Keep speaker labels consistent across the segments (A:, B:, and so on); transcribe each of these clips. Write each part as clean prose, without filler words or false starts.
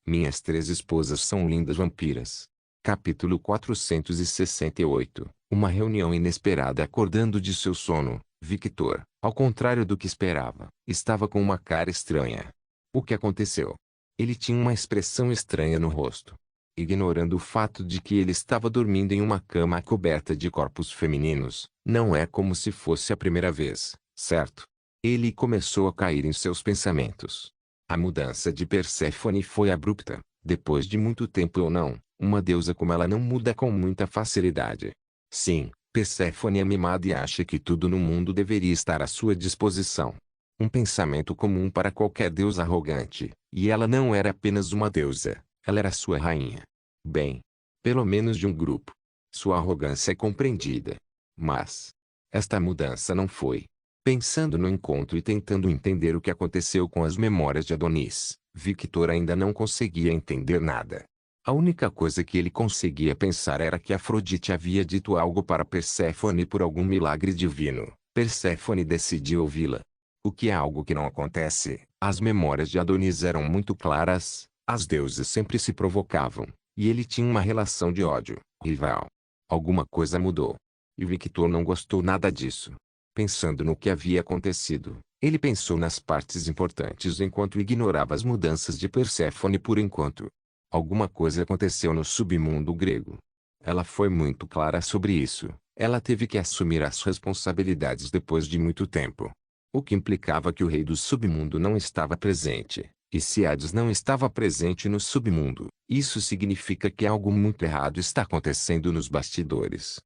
A: Minhas 3 esposas são lindas vampiras. Capítulo 468. Uma reunião inesperada. Acordando de seu sono, Victor, ao contrário do que esperava, estava com uma cara estranha. O que aconteceu? Ele tinha uma expressão estranha no rosto. Ignorando o fato de que ele estava dormindo em uma cama coberta de corpos femininos, não é como se fosse a primeira vez, certo? Ele começou a cair em seus pensamentos. A mudança de Perséfone foi abrupta. Depois de muito tempo ou não, uma deusa como ela não muda com muita facilidade. Sim, Perséfone é mimada e acha que tudo no mundo deveria estar à sua disposição. Um pensamento comum para qualquer deusa arrogante, e ela não era apenas uma deusa, ela era sua rainha. Bem, pelo menos de um grupo. Sua arrogância é compreendida. Mas esta mudança não foi. Pensando no encontro e tentando entender o que aconteceu com as memórias de Adonis, Victor ainda não conseguia entender nada. A única coisa que ele conseguia pensar era que Afrodite havia dito algo para Perséfone por algum milagre divino. Perséfone decidiu ouvi-la. O que é algo que não acontece. As memórias de Adonis eram muito claras, as deusas sempre se provocavam, e ele tinha uma relação de ódio, rival. Alguma coisa mudou. E Victor não gostou nada disso. Pensando no que havia acontecido, ele pensou nas partes importantes enquanto ignorava as mudanças de Perséfone por enquanto. Alguma coisa aconteceu no submundo grego. Ela foi muito clara sobre isso. Ela teve que assumir as responsabilidades depois de muito tempo. O que implicava que o rei do submundo não estava presente. E se Hades não estava presente no submundo, isso significa que algo muito errado está acontecendo nos bastidores.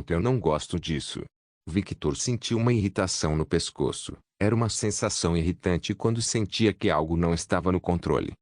A: Eu não gosto disso. Victor sentiu uma irritação no pescoço. Era uma sensação irritante quando sentia que algo não estava no controle.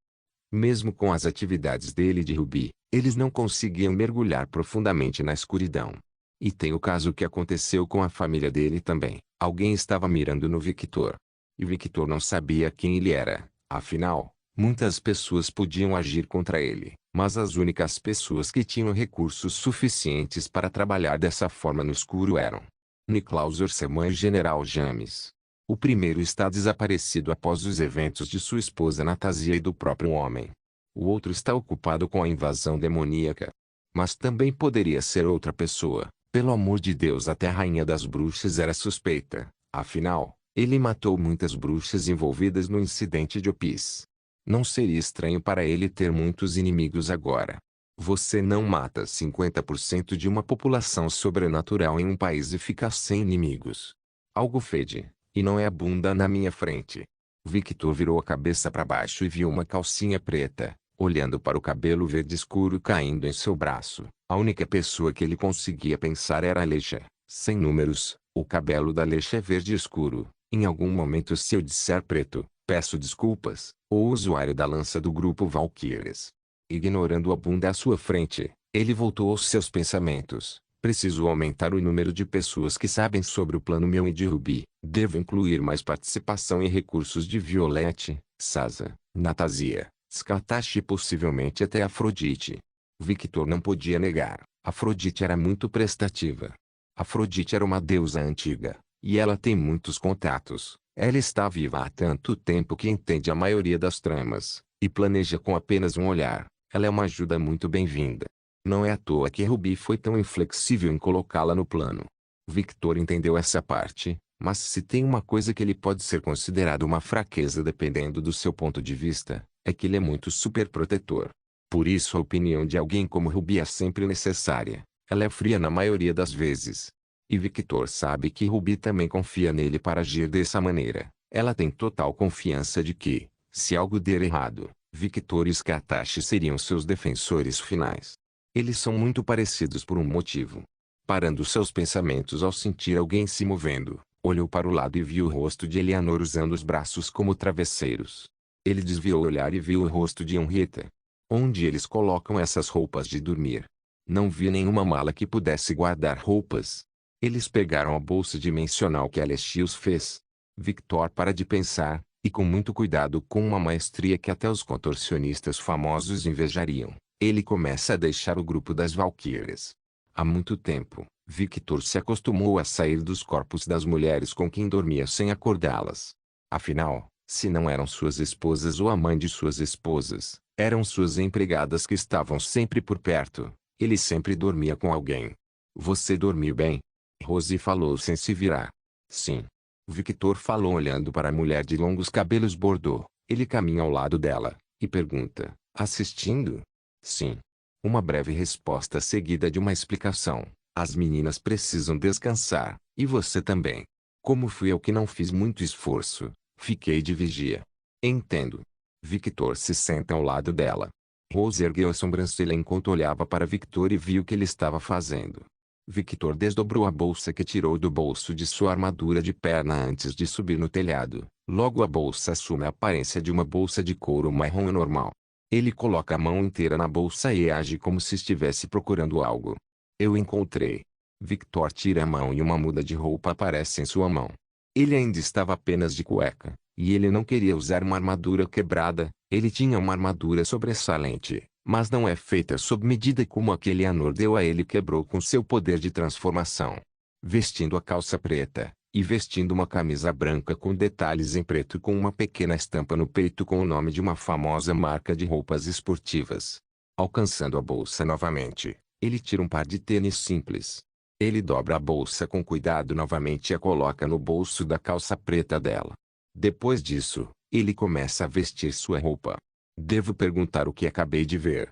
A: Mesmo com as atividades dele e de Ruby, eles não conseguiam mergulhar profundamente na escuridão. E tem o caso que aconteceu com a família dele também. Alguém estava mirando no Victor. E Victor não sabia quem ele era. Afinal, muitas pessoas podiam agir contra ele, mas as únicas pessoas que tinham recursos suficientes para trabalhar dessa forma no escuro eram Niklaus Orseman e General James. O primeiro está desaparecido após os eventos de sua esposa Natasia e do próprio homem. O outro está ocupado com a invasão demoníaca. Mas também poderia ser outra pessoa. Pelo amor de Deus, até a rainha das bruxas era suspeita. Afinal, ele matou muitas bruxas envolvidas no incidente de Opis. Não seria estranho para ele ter muitos inimigos agora. Você não mata 50% de uma população sobrenatural em um país e fica sem inimigos. Algo fede. E não é a bunda na minha frente. Victor virou a cabeça para baixo e viu uma calcinha preta, olhando para o cabelo verde escuro caindo em seu braço. A única pessoa que ele conseguia pensar era Alexa. Sem números, o cabelo da Alexa é verde escuro. Em algum momento, se eu disser preto, peço desculpas. O usuário da lança do grupo Valkyries. Ignorando a bunda à sua frente, ele voltou aos seus pensamentos. Preciso aumentar o número de pessoas que sabem sobre o plano meu e de Ruby. Devo incluir mais participação e recursos de Violette, Sasa, Natasia, Skatashi e possivelmente até Afrodite. Victor não podia negar. Afrodite era muito prestativa. Afrodite era uma deusa antiga, e ela tem muitos contatos. Ela está viva há tanto tempo que entende a maioria das tramas, e planeja com apenas um olhar. Ela é uma ajuda muito bem-vinda. Não é à toa que Ruby foi tão inflexível em colocá-la no plano. Victor entendeu essa parte, mas se tem uma coisa que ele pode ser considerado uma fraqueza dependendo do seu ponto de vista, é que ele é muito superprotetor. Por isso a opinião de alguém como Ruby é sempre necessária. Ela é fria na maioria das vezes. E Victor sabe que Ruby também confia nele para agir dessa maneira. Ela tem total confiança de que, se algo der errado, Victor e Skatashi seriam seus defensores finais. Eles são muito parecidos por um motivo. Parando seus pensamentos ao sentir alguém se movendo, olhou para o lado e viu o rosto de Eleanor usando os braços como travesseiros. Ele desviou o olhar e viu o rosto de Henrietta. Onde eles colocam essas roupas de dormir? Não vi nenhuma mala que pudesse guardar roupas. Eles pegaram a bolsa dimensional que Alexios fez. Victor para de pensar, e com muito cuidado, com uma maestria que até os contorcionistas famosos invejariam, ele começa a deixar o grupo das Valquírias. Há muito tempo, Victor se acostumou a sair dos corpos das mulheres com quem dormia sem acordá-las. Afinal, se não eram suas esposas ou a mãe de suas esposas, Eram suas empregadas que estavam sempre por perto. Ele sempre dormia com alguém. Você dormiu bem? Rosie falou sem se virar. Sim. Victor falou olhando para a mulher de longos cabelos bordô. Ele caminha ao lado dela, e pergunta, assistindo? Sim. Uma breve resposta seguida de uma explicação. As meninas precisam descansar, e você também. Como fui eu que não fiz muito esforço, fiquei de vigia. Entendo. Victor se senta ao lado dela. Rose ergueu a sobrancelha enquanto olhava para Victor e viu o que ele estava fazendo. Victor desdobrou a bolsa que tirou do bolso de sua armadura de perna antes de subir no telhado. Logo a bolsa assume a aparência de uma bolsa de couro marrom normal. Ele coloca a mão inteira na bolsa e age como se estivesse procurando algo. Eu encontrei. Victor tira a mão e uma muda de roupa aparece em sua mão. Ele ainda estava apenas de cueca, e ele não queria usar uma armadura quebrada. Ele tinha uma armadura sobressalente, mas não é feita sob medida como a que Eleanor deu a ele e quebrou com seu poder de transformação. Vestindo a calça preta, e vestindo uma camisa branca com detalhes em preto com uma pequena estampa no peito com o nome de uma famosa marca de roupas esportivas. Alcançando a bolsa novamente, ele tira um par de tênis simples. Ele dobra a bolsa com cuidado novamente e a coloca no bolso da calça preta dela. Depois disso, ele começa a vestir sua roupa. Devo perguntar o que acabei de ver.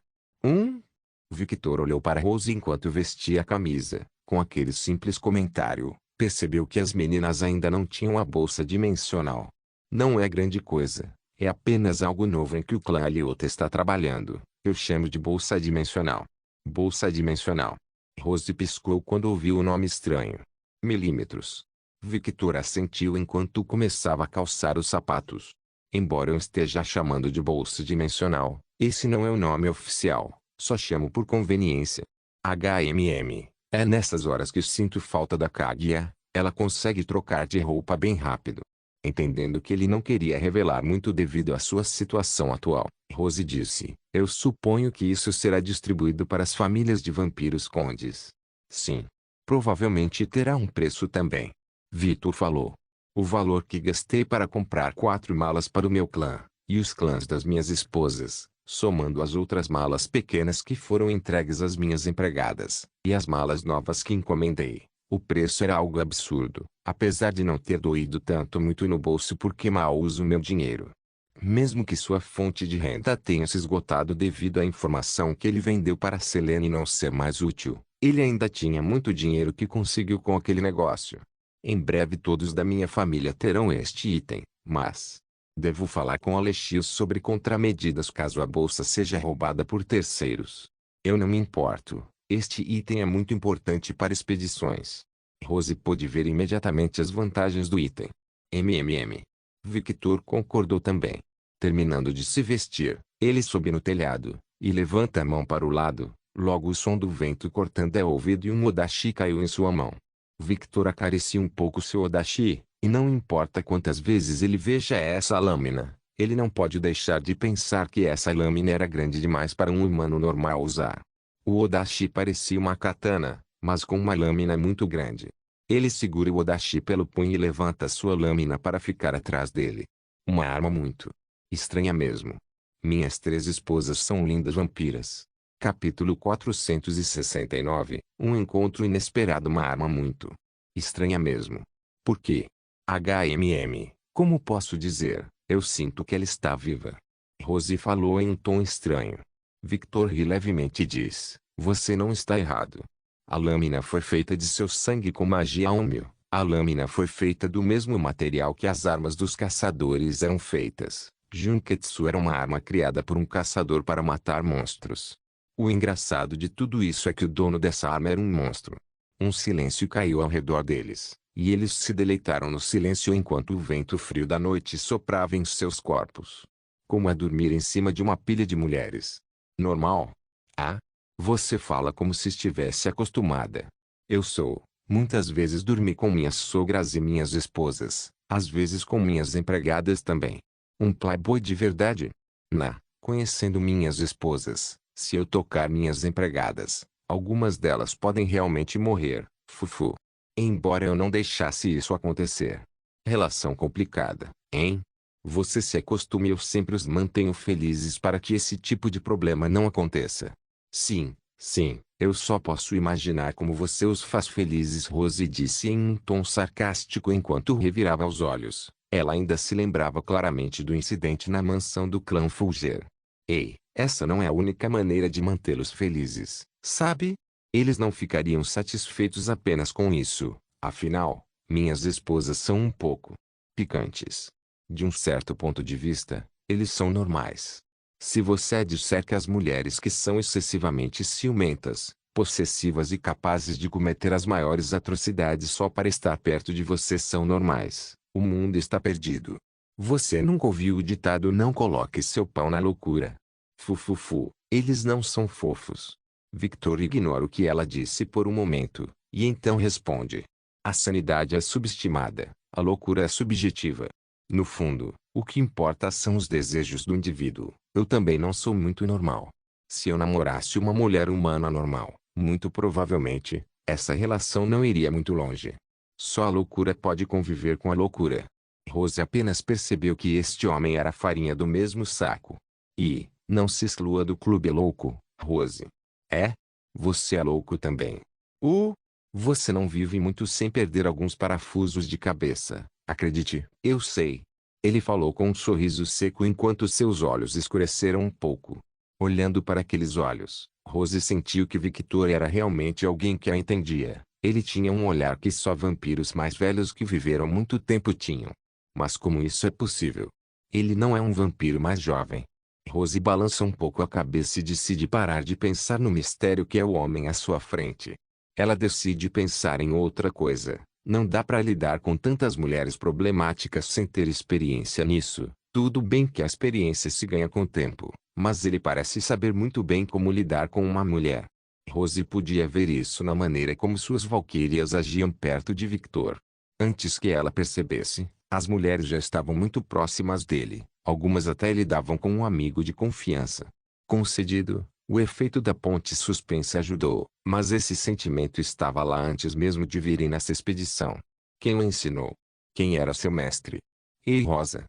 A: Victor olhou para Rose enquanto vestia a camisa. Com aquele simples comentário, percebeu que as meninas ainda não tinham a bolsa dimensional. Não é grande coisa. É apenas algo novo em que o clã Aliota está trabalhando. Eu chamo de bolsa dimensional. Bolsa dimensional. Rose piscou quando ouviu o nome estranho. Milímetros. Victor assentiu enquanto começava a calçar os sapatos. Embora eu esteja chamando de bolsa dimensional, esse não é o nome oficial, só chamo por conveniência. É nessas horas que sinto falta da Kaguya, ela consegue trocar de roupa bem rápido. Entendendo que ele não queria revelar muito devido à sua situação atual, Rose disse, eu suponho que isso será distribuído para as famílias de vampiros condes. Sim. Provavelmente terá um preço também. Victor falou. O valor que gastei para comprar 4 malas para o meu clã, e os clãs das minhas esposas, somando as outras malas pequenas que foram entregues às minhas empregadas, e as malas novas que encomendei. O preço era algo absurdo, apesar de não ter doído tanto muito no bolso porque mal uso meu dinheiro. Mesmo que sua fonte de renda tenha se esgotado devido à informação que ele vendeu para Selene não ser mais útil, ele ainda tinha muito dinheiro que conseguiu com aquele negócio. Em breve todos da minha família terão este item, mas devo falar com Alexios sobre contramedidas caso a bolsa seja roubada por terceiros. Eu não me importo. Este item é muito importante para expedições. Rose pôde ver imediatamente as vantagens do item. Victor concordou também. Terminando de se vestir, ele sobe no telhado, e levanta a mão para o lado. Logo o som do vento cortando é ouvido e um odashi caiu em sua mão. Victor acaricia um pouco seu odashi, e não importa quantas vezes ele veja essa lâmina, ele não pode deixar de pensar que essa lâmina era grande demais para um humano normal usar. O odashi parecia uma katana, mas com uma lâmina muito grande. Ele segura o odashi pelo punho e levanta sua lâmina para ficar atrás dele. Uma arma muito estranha mesmo. Minhas 3 esposas são lindas vampiras. Capítulo 469. Um encontro inesperado. Uma arma muito estranha mesmo. Por quê? Como posso dizer, eu sinto que ela está viva. Rose falou em um tom estranho. Victor ri levemente e diz, você não está errado. A lâmina foi feita de seu sangue com magia Onmyo. A lâmina foi feita do mesmo material que as armas dos caçadores eram feitas. Junketsu era uma arma criada por um caçador para matar monstros. O engraçado de tudo isso é que o dono dessa arma era um monstro. Um silêncio caiu ao redor deles, e eles se deleitaram no silêncio enquanto o vento frio da noite soprava em seus corpos. Como é dormir em cima de uma pilha de mulheres? Normal? Ah? Você fala como se estivesse acostumada. Eu sou. Muitas vezes dormi com minhas sogras e minhas esposas, às vezes com minhas empregadas também. Um playboy de verdade? Conhecendo minhas esposas, se eu tocar minhas empregadas, algumas delas podem realmente morrer, fufu. Embora eu não deixasse isso acontecer. Relação complicada, hein? Você se acostume e eu sempre os mantenho felizes para que esse tipo de problema não aconteça. Sim, sim, eu só posso imaginar como você os faz felizes, Rose disse em um tom sarcástico enquanto revirava os olhos. Ela ainda se lembrava claramente do incidente na mansão do clã Fulger. Ei, essa não é a única maneira de mantê-los felizes, sabe? Eles não ficariam satisfeitos apenas com isso. Afinal, minhas esposas são um pouco picantes. De um certo ponto de vista, eles são normais. Se você disser que as mulheres que são excessivamente ciumentas, possessivas e capazes de cometer as maiores atrocidades só para estar perto de você são normais, o mundo está perdido. Você nunca ouviu o ditado "não coloque seu pau na loucura"? Fufufu, eles não são fofos. Victor ignora o que ela disse por um momento, e então responde. A sanidade é subestimada, a loucura é subjetiva. No fundo, o que importa são os desejos do indivíduo. Eu também não sou muito normal. Se eu namorasse uma mulher humana normal, muito provavelmente, essa relação não iria muito longe. Só a loucura pode conviver com a loucura. Rose apenas percebeu que este homem era farinha do mesmo saco. E, não se exclua do clube louco, Rose. É? Você é louco também. Você não vive muito sem perder alguns parafusos de cabeça, acredite. Eu sei. Ele falou com um sorriso seco enquanto seus olhos escureceram um pouco. Olhando para aqueles olhos, Rose sentiu que Victor era realmente alguém que a entendia. Ele tinha um olhar que só vampiros mais velhos que viveram muito tempo tinham. Mas como isso é possível? Ele não é um vampiro mais jovem. Rose balança um pouco a cabeça e decide parar de pensar no mistério que é o homem à sua frente. Ela decide pensar em outra coisa. Não dá para lidar com tantas mulheres problemáticas sem ter experiência nisso. Tudo bem que a experiência se ganha com o tempo, mas ele parece saber muito bem como lidar com uma mulher. Rose podia ver isso na maneira como suas valquírias agiam perto de Victor. Antes que ela percebesse, as mulheres já estavam muito próximas dele, algumas até lhe davam com um amigo de confiança. Concedido, o efeito da ponte suspensa ajudou, mas esse sentimento estava lá antes mesmo de virem nessa expedição. Quem o ensinou? Quem era seu mestre? Ei, Rosa.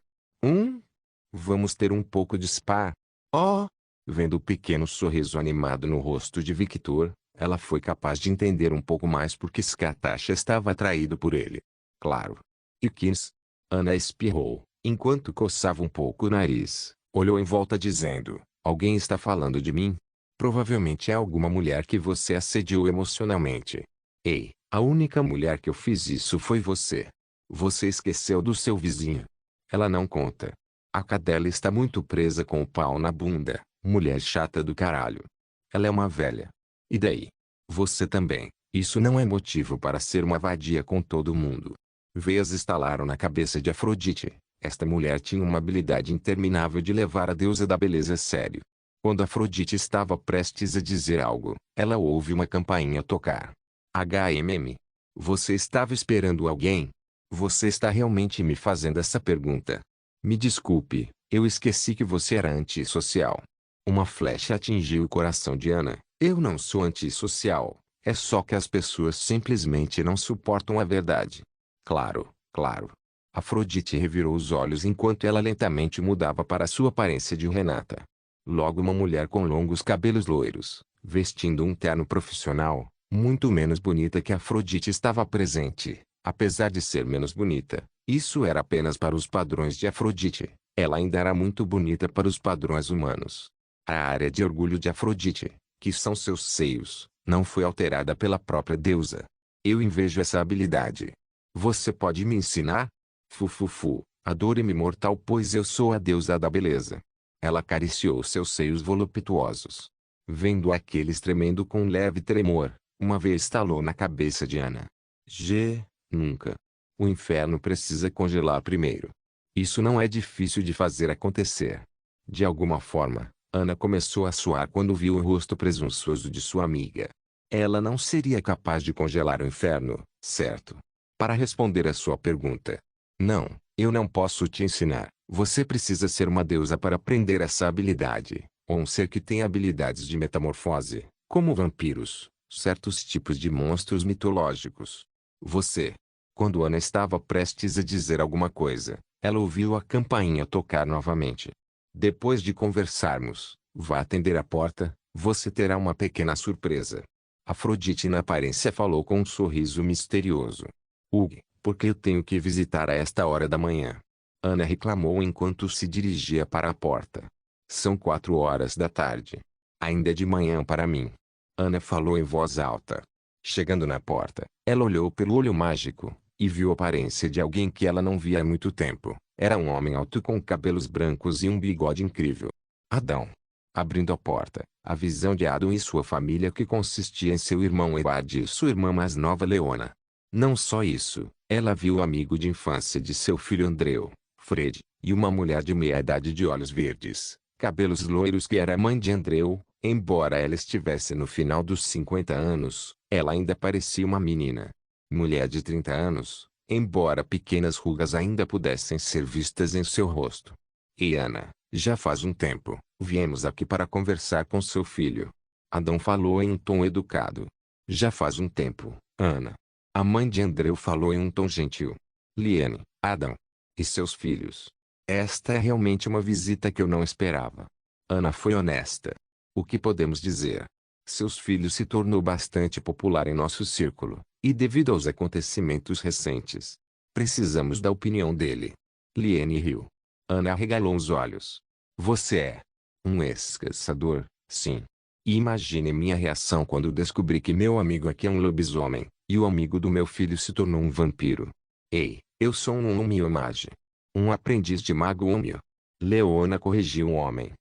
A: Vamos ter um pouco de spa? Oh! Vendo o pequeno sorriso animado no rosto de Victor, ela foi capaz de entender um pouco mais porque Skatasha estava atraído por ele. Claro. E Kins? Ana espirrou, enquanto coçava um pouco o nariz. Olhou em volta dizendo, alguém está falando de mim? Provavelmente é alguma mulher que você assediou emocionalmente. Ei, a única mulher que eu fiz isso foi você. Você esqueceu do seu vizinho. Ela não conta. A cadela está muito presa com o pau na bunda, mulher chata do caralho. Ela é uma velha. E daí? Você também. Isso não é motivo para ser uma vadia com todo mundo. Veias estalaram na cabeça de Afrodite. Esta mulher tinha uma habilidade interminável de levar a deusa da beleza a sério. Quando Afrodite estava prestes a dizer algo, ela ouve uma campainha tocar. HMM. Você estava esperando alguém? Você está realmente me fazendo essa pergunta? Me desculpe, eu esqueci que você era antissocial. Uma flecha atingiu o coração de Ana. Eu não sou antissocial, é só que as pessoas simplesmente não suportam a verdade. Claro, claro. Afrodite revirou os olhos enquanto ela lentamente mudava para sua aparência de Renata. Logo uma mulher com longos cabelos loiros, vestindo um terno profissional, muito menos bonita que Afrodite estava presente. Apesar de ser menos bonita, isso era apenas para os padrões de Afrodite. Ela ainda era muito bonita para os padrões humanos. A área de orgulho de Afrodite, que são seus seios, não foi alterada pela própria deusa. Eu invejo essa habilidade. Você pode me ensinar? Fufufu, adore-me mortal pois eu sou a deusa da beleza. Ela acariciou seus seios voluptuosos. Vendo aqueles tremendo com um leve tremor, uma vez estalou na cabeça de Ana. Nunca. O inferno precisa congelar primeiro. Isso não é difícil de fazer acontecer. De alguma forma, Ana começou a suar quando viu o rosto presunçoso de sua amiga. Ela não seria capaz de congelar o inferno, certo? Para responder a sua pergunta. Não, eu não posso te ensinar. Você precisa ser uma deusa para aprender essa habilidade, ou um ser que tem habilidades de metamorfose, como vampiros, certos tipos de monstros mitológicos. Você. Quando Ana estava prestes a dizer alguma coisa, Ela ouviu a campainha tocar novamente. Depois de conversarmos, vá atender a porta, você terá uma pequena surpresa. Afrodite na aparência falou com um sorriso misterioso. Hugh, por que eu tenho que visitar a esta hora da manhã? Ana reclamou enquanto se dirigia para a porta. São 4 horas da tarde. Ainda é de manhã para mim. Ana falou em voz alta. Chegando na porta, ela olhou pelo olho mágico, e viu a aparência de alguém que ela não via há muito tempo. Era um homem alto com cabelos brancos e um bigode incrível. Adão. Abrindo a porta, a visão de Adão e sua família que consistia em seu irmão Edward e sua irmã mais nova Leona. Não só isso, ela viu o amigo de infância de seu filho Andrew, Fred, e uma mulher de meia-idade de olhos verdes, cabelos loiros que era a mãe de Andrew. Embora ela estivesse no final dos 50 anos, ela ainda parecia uma menina. Mulher de 30 anos, embora pequenas rugas ainda pudessem ser vistas em seu rosto. E Ana, já faz um tempo, viemos aqui para conversar com seu filho. Adão falou em um tom educado. Já faz um tempo, Ana. A mãe de Andrew falou em um tom gentil. Liane, Adão. E seus filhos. Esta é realmente uma visita que eu não esperava. Ana foi honesta. O que podemos dizer? Seus filhos se tornou bastante popular em nosso círculo, e devido aos acontecimentos recentes. Precisamos da opinião dele. Liane riu. Ana arregalou os olhos. Você é um ex-caçador, sim. E imagine minha reação quando descobri que meu amigo aqui é um lobisomem, e o amigo do meu filho se tornou um vampiro. Ei, eu sou um Umiyo-mage. Um aprendiz de mago Umiyo. Leona corrigiu o homem.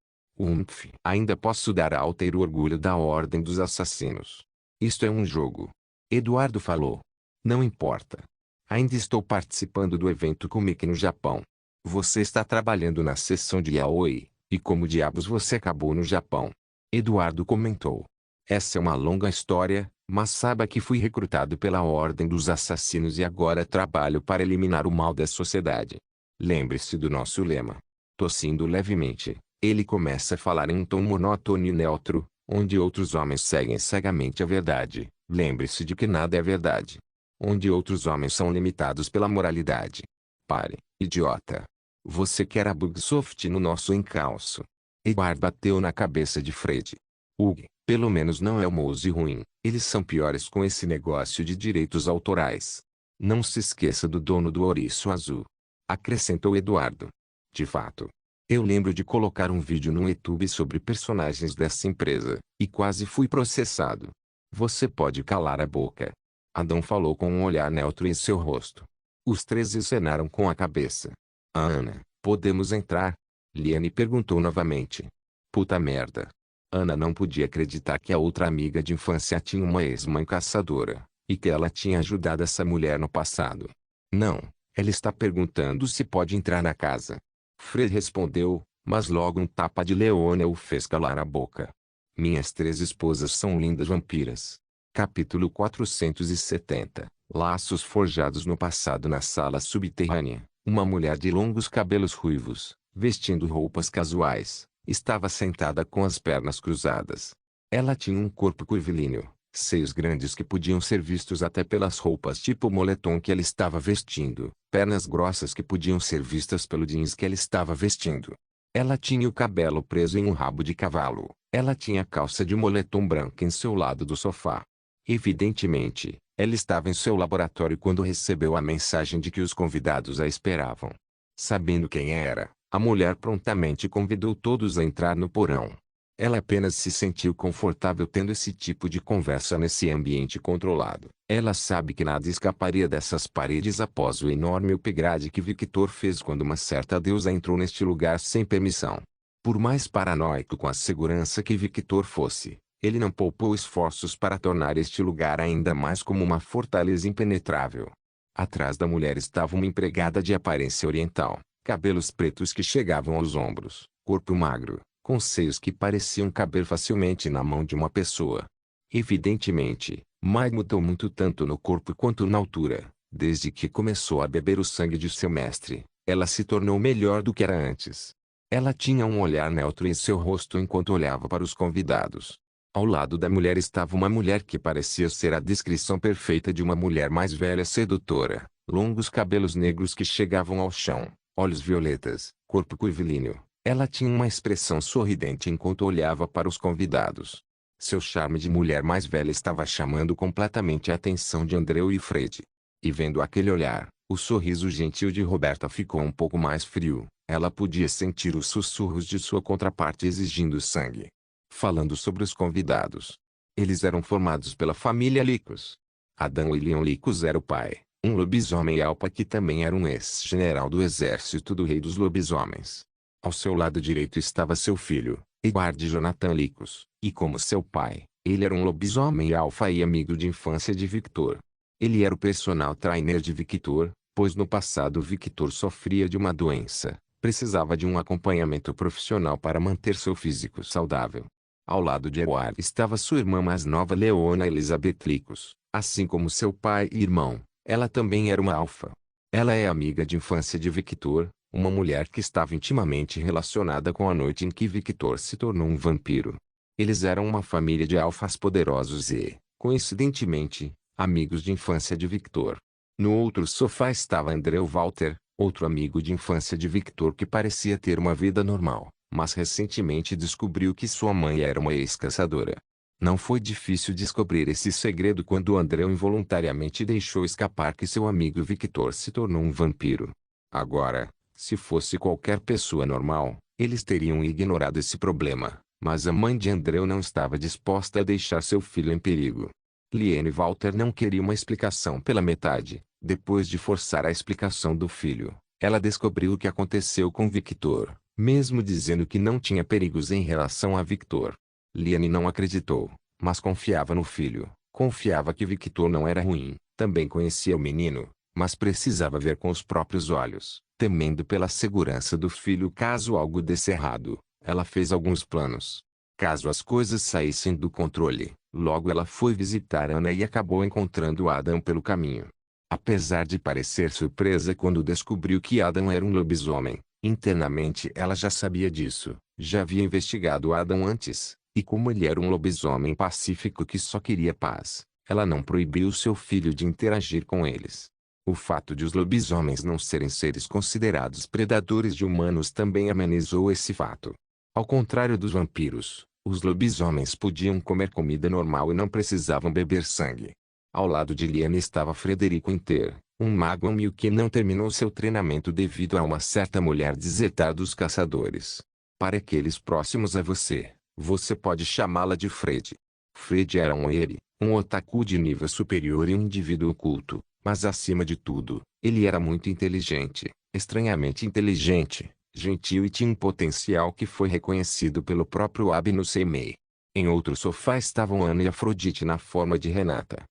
A: Ainda posso dar a ter o orgulho da Ordem dos Assassinos. Isto é um jogo. Eduardo falou. Não importa. Ainda estou participando do evento Comic no Japão. Você está trabalhando na seção de yaoi, e como diabos você acabou no Japão? Eduardo comentou. Essa é uma longa história, mas saiba que fui recrutado pela Ordem dos Assassinos e agora trabalho para eliminar o mal da sociedade. Lembre-se do nosso lema. Tossindo levemente. Ele começa a falar em um tom monótono e neutro, onde outros homens seguem cegamente a verdade. Lembre-se de que nada é verdade. Onde outros homens são limitados pela moralidade. Pare, idiota. Você quer a Bugsoft no nosso encalço. Edward bateu na cabeça de Fred. Hugh, pelo menos não é o Mouse ruim. Eles são piores com esse negócio de direitos autorais. Não se esqueça do dono do ouriço azul. Acrescentou Eduardo. De fato. Eu lembro de colocar um vídeo no YouTube sobre personagens dessa empresa, e quase fui processado. Você pode calar a boca. Adão falou com um olhar neutro em seu rosto. Os três acenaram com a cabeça. Ana, podemos entrar? Liane perguntou novamente. Puta merda. Ana não podia acreditar que a outra amiga de infância tinha uma ex-mãe caçadora, e que ela tinha ajudado essa mulher no passado. Não, ela está perguntando se pode entrar na casa. Fred respondeu, mas logo um tapa de Leona o fez calar a boca. Minhas 3 esposas são lindas vampiras. Capítulo 470. Laços forjados no passado. Na sala subterrânea, uma mulher de longos cabelos ruivos, vestindo roupas casuais, estava sentada com as pernas cruzadas. Ela tinha um corpo curvilíneo, seios grandes que podiam ser vistos até pelas roupas tipo moletom que ela estava vestindo, pernas grossas que podiam ser vistas pelo jeans que ela estava vestindo. Ela tinha o cabelo preso em um rabo de cavalo. Ela tinha calça de moletom branca em seu lado do sofá. Evidentemente, ela estava em seu laboratório quando recebeu a mensagem de que os convidados a esperavam. Sabendo quem era, a mulher prontamente convidou todos a entrar no porão. Ela apenas se sentiu confortável tendo esse tipo de conversa nesse ambiente controlado. Ela sabe que nada escaparia dessas paredes após o enorme upgrade que Victor fez quando uma certa deusa entrou neste lugar sem permissão. Por mais paranoico com a segurança que Victor fosse, ele não poupou esforços para tornar este lugar ainda mais como uma fortaleza impenetrável. Atrás da mulher estava uma empregada de aparência oriental, cabelos pretos que chegavam aos ombros, corpo magro, com seios que pareciam caber facilmente na mão de uma pessoa. Evidentemente, Mai mudou muito tanto no corpo quanto na altura. Desde que começou a beber o sangue de seu mestre, ela se tornou melhor do que era antes. Ela tinha um olhar neutro em seu rosto enquanto olhava para os convidados. Ao lado da mulher estava uma mulher que parecia ser a descrição perfeita de uma mulher mais velha sedutora, longos cabelos negros que chegavam ao chão, olhos violetas, corpo curvilíneo. Ela tinha uma expressão sorridente enquanto olhava para os convidados. Seu charme de mulher mais velha estava chamando completamente a atenção de Andreu e Fred. E vendo aquele olhar, o sorriso gentil de Roberta ficou um pouco mais frio. Ela podia sentir os sussurros de sua contraparte exigindo sangue. Falando sobre os convidados. Eles eram formados pela família Licos. Adão e Leon Licos era o pai, um lobisomem alfa que também era um ex-general do exército do rei dos lobisomens. Ao seu lado direito estava seu filho, Edward Jonathan Licos, e como seu pai, ele era um lobisomem alfa e amigo de infância de Victor. Ele era o personal trainer de Victor, pois no passado Victor sofria de uma doença, precisava de um acompanhamento profissional para manter seu físico saudável. Ao lado de Edward estava sua irmã mais nova Leona Elizabeth Licos, assim como seu pai e irmão, ela também era uma alfa. Ela é amiga de infância de Victor, uma mulher que estava intimamente relacionada com a noite em que Victor se tornou um vampiro. Eles eram uma família de alfas poderosos e, coincidentemente, amigos de infância de Victor. No outro sofá estava Andreu Walter, outro amigo de infância de Victor que parecia ter uma vida normal, mas recentemente descobriu que sua mãe era uma ex-caçadora. Não foi difícil descobrir esse segredo quando Andreu involuntariamente deixou escapar que seu amigo Victor se tornou um vampiro. Agora, se fosse qualquer pessoa normal, eles teriam ignorado esse problema, mas a mãe de Andreu não estava disposta a deixar seu filho em perigo. Liane Walter não queria uma explicação pela metade. Depois de forçar a explicação do filho, ela descobriu o que aconteceu com Victor, mesmo dizendo que não tinha perigos em relação a Victor. Liane não acreditou, mas confiava no filho, confiava que Victor não era ruim, também conhecia o menino, mas precisava ver com os próprios olhos, temendo pela segurança do filho caso algo desse errado. Ela fez alguns planos. Caso as coisas saíssem do controle, logo ela foi visitar Ana e acabou encontrando Adam pelo caminho. Apesar de parecer surpresa quando descobriu que Adam era um lobisomem, internamente ela já sabia disso, já havia investigado Adam antes, e como ele era um lobisomem pacífico que só queria paz, ela não proibiu seu filho de interagir com eles. O fato de os lobisomens não serem seres considerados predadores de humanos também amenizou esse fato. Ao contrário dos vampiros, os lobisomens podiam comer comida normal e não precisavam beber sangue. Ao lado de Liane estava Frederico Inter, um mago amigo que não terminou seu treinamento devido a uma certa mulher desertar dos caçadores. Para aqueles próximos a você, você pode chamá-la de Fred. Fred era um otaku de nível superior e um indivíduo culto, mas acima de tudo, ele era muito inteligente, estranhamente inteligente, gentil e tinha um potencial que foi reconhecido pelo próprio Abno Seimei. Em outro sofá estavam Ana e Afrodite na forma de Renata.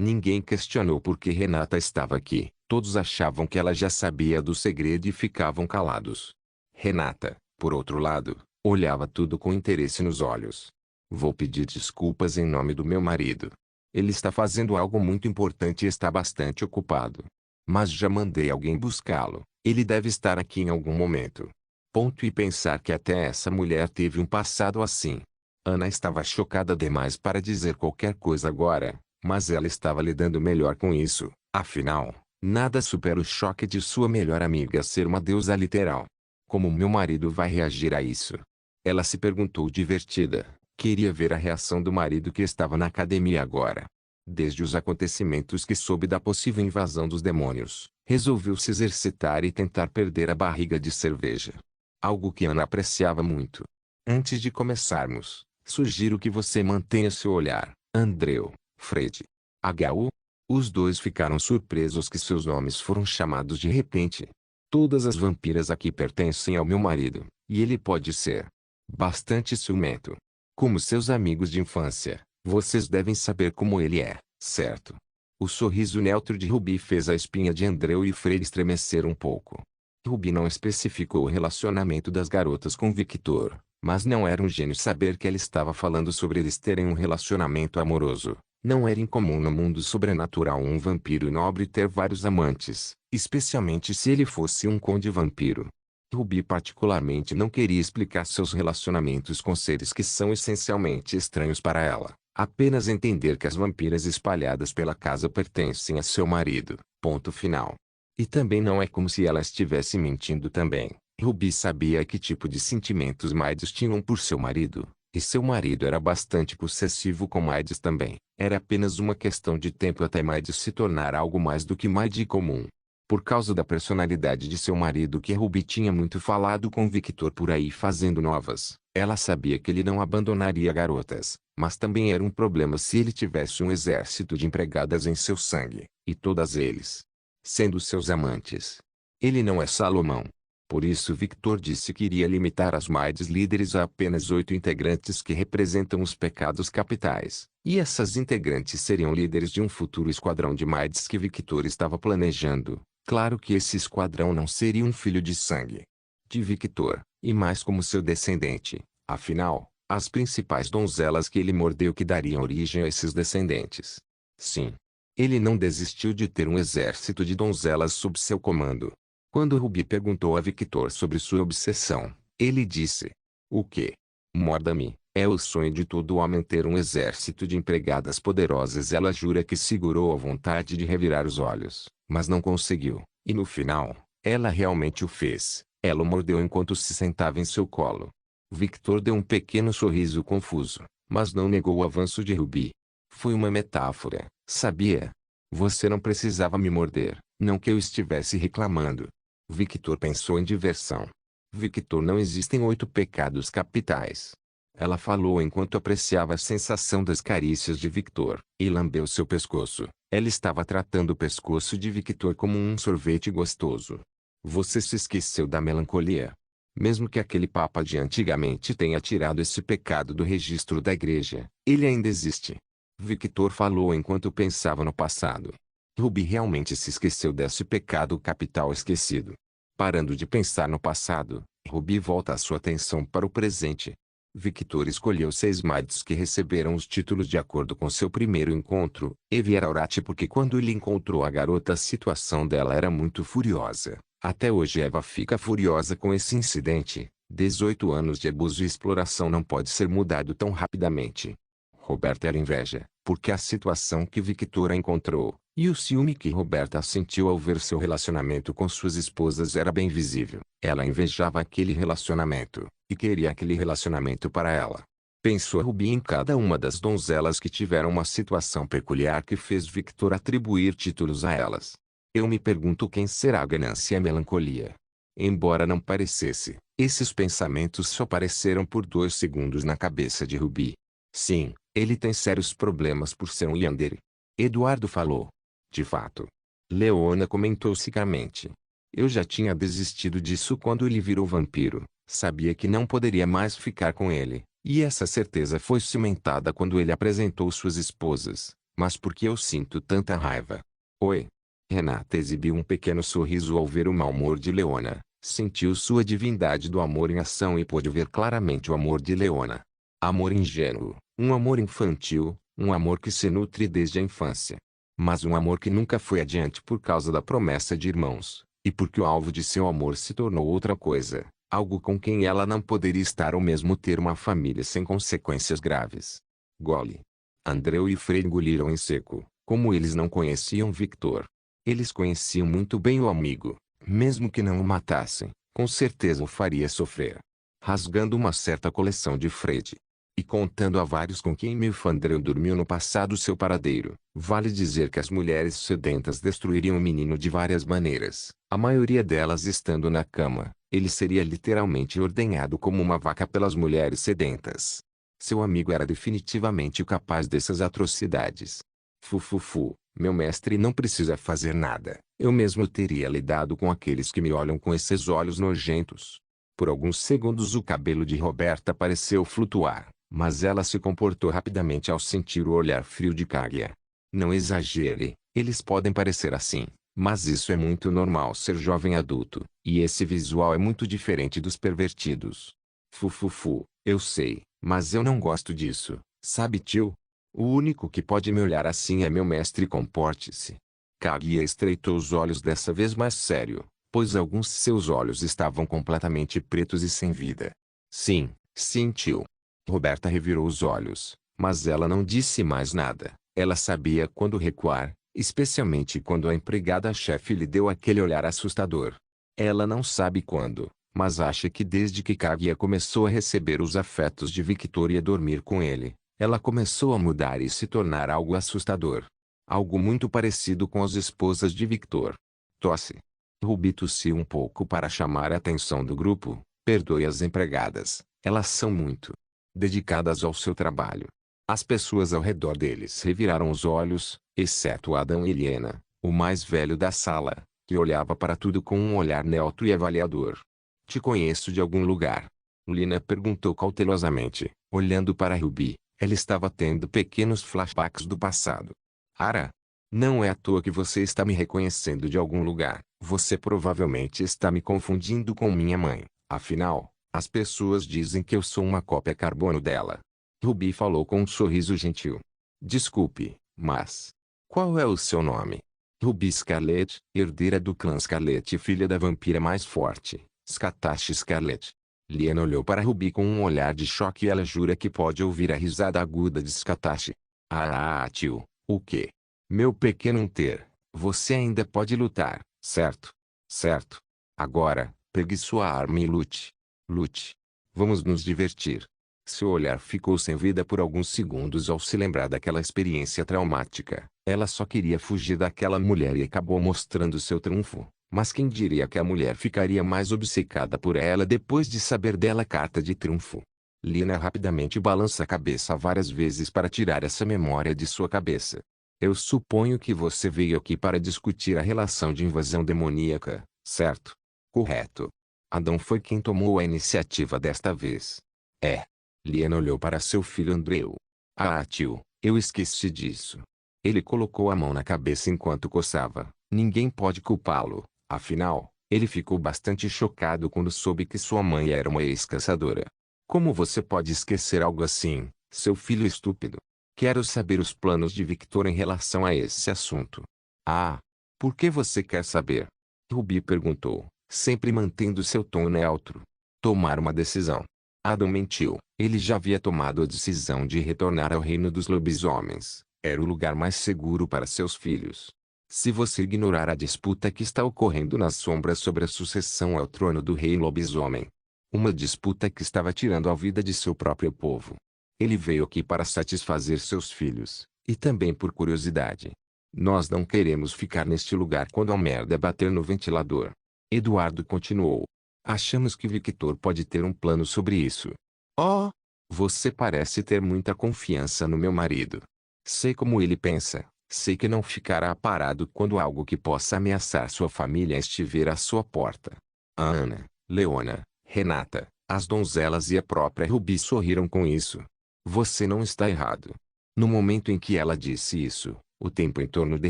A: Ninguém questionou por que Renata estava aqui, todos achavam que ela já sabia do segredo e ficavam calados. Renata, por outro lado, olhava tudo com interesse nos olhos. Vou pedir desculpas em nome do meu marido. Ele está fazendo algo muito importante e está bastante ocupado. Mas já mandei alguém buscá-lo, ele deve estar aqui em algum momento. Ponto e pensar que até essa mulher teve um passado assim. Ana estava chocada demais para dizer qualquer coisa agora. Mas ela estava lidando melhor com isso, afinal, nada supera o choque de sua melhor amiga ser uma deusa literal. Como meu marido vai reagir a isso? Ela se perguntou divertida, queria ver a reação do marido que estava na academia agora. Desde os acontecimentos que soube da possível invasão dos demônios, resolveu se exercitar e tentar perder a barriga de cerveja. Algo que Ana apreciava muito. Antes de começarmos, sugiro que você mantenha seu olhar, Andreu. Fred. HU. Os dois ficaram surpresos que seus nomes foram chamados de repente. Todas as vampiras aqui pertencem ao meu marido, e ele pode ser bastante ciumento. Como seus amigos de infância, vocês devem saber como ele é, certo? O sorriso neutro de Ruby fez a espinha de Andreu e Fred estremecer um pouco. Ruby não especificou o relacionamento das garotas com Victor, mas não era um gênio saber que ela estava falando sobre eles terem um relacionamento amoroso. Não era incomum no mundo sobrenatural um vampiro nobre ter vários amantes, especialmente se ele fosse um conde vampiro. Ruby particularmente não queria explicar seus relacionamentos com seres que são essencialmente estranhos para ela, apenas entender que as vampiras espalhadas pela casa pertencem a seu marido, ponto final. E também não é como se ela estivesse mentindo também. Ruby sabia que tipo de sentimentos Midas tinham por seu marido. E seu marido era bastante possessivo com Midas também. Era apenas uma questão de tempo até Midas se tornar algo mais do que mais de comum. Por causa da personalidade de seu marido que Ruby tinha muito falado com Victor por aí fazendo novas, ela sabia que ele não abandonaria garotas, mas também era um problema se ele tivesse um exército de empregadas em seu sangue, e todas eles sendo seus amantes. Ele não é Salomão. Por isso Victor disse que iria limitar as Maids líderes a apenas 8 integrantes que representam os pecados capitais, e essas integrantes seriam líderes de um futuro esquadrão de Maids que Victor estava planejando. Claro que esse esquadrão não seria um filho de sangue de Victor, e mais como seu descendente. Afinal, as principais donzelas que ele mordeu que dariam origem a esses descendentes. Sim. Ele não desistiu de ter um exército de donzelas sob seu comando. Quando Ruby perguntou a Victor sobre sua obsessão, ele disse: "O quê? Morda-me, é o sonho de todo homem ter um exército de empregadas poderosas." Ela jura que segurou a vontade de revirar os olhos, mas não conseguiu, e no final, ela realmente o fez. Ela o mordeu enquanto se sentava em seu colo. Victor deu um pequeno sorriso confuso, mas não negou o avanço de Ruby. Foi uma metáfora, sabia? Você não precisava me morder, não que eu estivesse reclamando. Victor pensou em diversão. Victor, não existem 8 pecados capitais. Ela falou enquanto apreciava a sensação das carícias de Victor, e lambeu seu pescoço. Ela estava tratando o pescoço de Victor como um sorvete gostoso. Você se esqueceu da melancolia. Mesmo que aquele papa de antigamente tenha tirado esse pecado do registro da igreja, ele ainda existe. Victor falou enquanto pensava no passado. Ruby realmente se esqueceu desse pecado capital esquecido. Parando de pensar no passado, Ruby volta a sua atenção para o presente. Victor escolheu 6 Maids que receberam os títulos de acordo com seu primeiro encontro. Evie era Orate porque quando ele encontrou a garota a situação dela era muito furiosa. Até hoje Eva fica furiosa com esse incidente. 18 anos de abuso e exploração não pode ser mudado tão rapidamente. Roberta era inveja, porque a situação que Victor a encontrou, e o ciúme que Roberta sentiu ao ver seu relacionamento com suas esposas era bem visível. Ela invejava aquele relacionamento, e queria aquele relacionamento para ela. Pensou Ruby em cada uma das donzelas que tiveram uma situação peculiar que fez Victor atribuir títulos a elas. Eu me pergunto quem será a ganância e a melancolia. Embora não parecesse, esses pensamentos só apareceram por 2 segundos na cabeça de Ruby. Sim, ele tem sérios problemas por ser um yandere. Eduardo falou. De fato. Leona comentou secamente. Eu já tinha desistido disso quando ele virou vampiro. Sabia que não poderia mais ficar com ele. E essa certeza foi cimentada quando ele apresentou suas esposas. Mas por que eu sinto tanta raiva? Oi. Renata exibiu um pequeno sorriso ao ver o mau humor de Leona. Sentiu sua divindade do amor em ação e pôde ver claramente o amor de Leona. Amor ingênuo, um amor infantil, um amor que se nutre desde a infância. Mas um amor que nunca foi adiante por causa da promessa de irmãos, e porque o alvo de seu amor se tornou outra coisa, algo com quem ela não poderia estar ou mesmo ter uma família sem consequências graves. Gole. Andreu e Frei engoliram em seco, como eles não conheciam Victor. Eles conheciam muito bem o amigo, mesmo que não o matassem, com certeza o faria sofrer. Rasgando uma certa coleção de Fred. E contando a vários com quem Milfandreu dormiu no passado seu paradeiro, vale dizer que as mulheres sedentas destruiriam o menino de várias maneiras, a maioria delas estando na cama. Ele seria literalmente ordenhado como uma vaca pelas mulheres sedentas. Seu amigo era definitivamente capaz dessas atrocidades. Fufufu, meu mestre não precisa fazer nada. Eu mesmo teria lidado com aqueles que me olham com esses olhos nojentos. Por alguns segundos o cabelo de Roberta pareceu flutuar, mas ela se comportou rapidamente ao sentir o olhar frio de Kaguya. Não exagere, eles podem parecer assim, mas isso é muito normal ser jovem adulto, e esse visual é muito diferente dos pervertidos. Fufufu, eu sei, mas eu não gosto disso, sabe tio? O único que pode me olhar assim é meu mestre. Comporte-se. Kaguya estreitou os olhos dessa vez mais sério, pois alguns de seus olhos estavam completamente pretos e sem vida. Sim, sim tio. Roberta revirou os olhos, mas ela não disse mais nada. Ela sabia quando recuar, Especialmente quando a empregada-chefe lhe deu aquele olhar assustador. Ela não sabe quando, mas acha que desde que Kaguya começou a receber os afetos de Victor e a dormir com ele, ela começou a mudar e se tornar algo assustador. Algo muito parecido com as esposas de Victor. Tosse. Ruby tossiu um pouco para chamar a atenção do grupo. Perdoe as empregadas, elas são muito dedicadas ao seu trabalho. As pessoas ao redor deles reviraram os olhos, exceto Adam e Liena, o mais velho da sala, que olhava para tudo com um olhar neutro e avaliador. Te conheço de algum lugar? Lina perguntou cautelosamente, olhando para Ruby. Ela estava tendo pequenos flashbacks do passado. Ara? Não é à toa que você está me reconhecendo de algum lugar. Você provavelmente está me confundindo com minha mãe. Afinal, as pessoas dizem que eu sou uma cópia carbono dela. Ruby falou com um sorriso gentil. Desculpe, mas... qual é o seu nome? Ruby Scarlet, herdeira do clã Scarlet e filha da vampira mais forte, Scatashi Scarlet. Liana olhou para Ruby com um olhar de choque e ela jura que pode ouvir a risada aguda de Scatashi. Ah, tio, o quê? Meu pequeno Unter, você ainda pode lutar, certo? Certo. Agora, pegue sua arma e lute. Lute. Vamos nos divertir. Seu olhar ficou sem vida por alguns segundos ao se lembrar daquela experiência traumática. Ela só queria fugir daquela mulher e acabou mostrando seu triunfo. Mas quem diria que a mulher ficaria mais obcecada por ela depois de saber dela carta de triunfo? Lina rapidamente balança a cabeça várias vezes para tirar essa memória de sua cabeça. Eu suponho que você veio aqui para discutir a relação de invasão demoníaca, certo? Correto. Adão foi quem tomou a iniciativa desta vez. É. Liana olhou para seu filho Andreu. Ah, tio, eu esqueci disso. Ele colocou a mão na cabeça enquanto coçava. Ninguém pode culpá-lo. Afinal, ele ficou bastante chocado quando soube que sua mãe era uma ex-caçadora. Como você pode esquecer algo assim, seu filho estúpido? Quero saber os planos de Victor em relação a esse assunto. Ah, por que você quer saber? Ruby perguntou, sempre mantendo seu tom neutro. Tomar uma decisão. Adam mentiu. Ele já havia tomado a decisão de retornar ao reino dos lobisomens. Era o lugar mais seguro para seus filhos. Se você ignorar a disputa que está ocorrendo nas sombras sobre a sucessão ao trono do rei lobisomem. Uma disputa que estava tirando a vida de seu próprio povo. Ele veio aqui para satisfazer seus filhos, e também por curiosidade. Nós não queremos ficar neste lugar quando a merda bater no ventilador. Eduardo continuou. Achamos que Victor pode ter um plano sobre isso. Oh! Você parece ter muita confiança no meu marido. Sei como ele pensa. Sei que não ficará parado quando algo que possa ameaçar sua família estiver à sua porta. A Ana, Leona, Renata, as donzelas e a própria Ruby sorriram com isso. Você não está errado. No momento em que ela disse isso, o tempo em torno de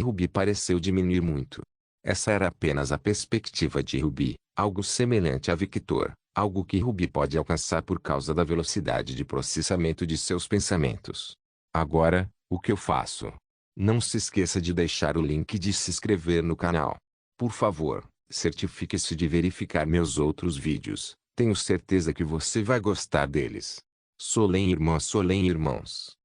A: Ruby pareceu diminuir muito. Essa era apenas a perspectiva de Ruby, algo semelhante a Victor, algo que Ruby pode alcançar por causa da velocidade de processamento de seus pensamentos. Agora, o que eu faço? Não se esqueça de deixar o link de se inscrever no canal. Por favor, certifique-se de verificar meus outros vídeos. Tenho certeza que você vai gostar deles. Solem irmãos.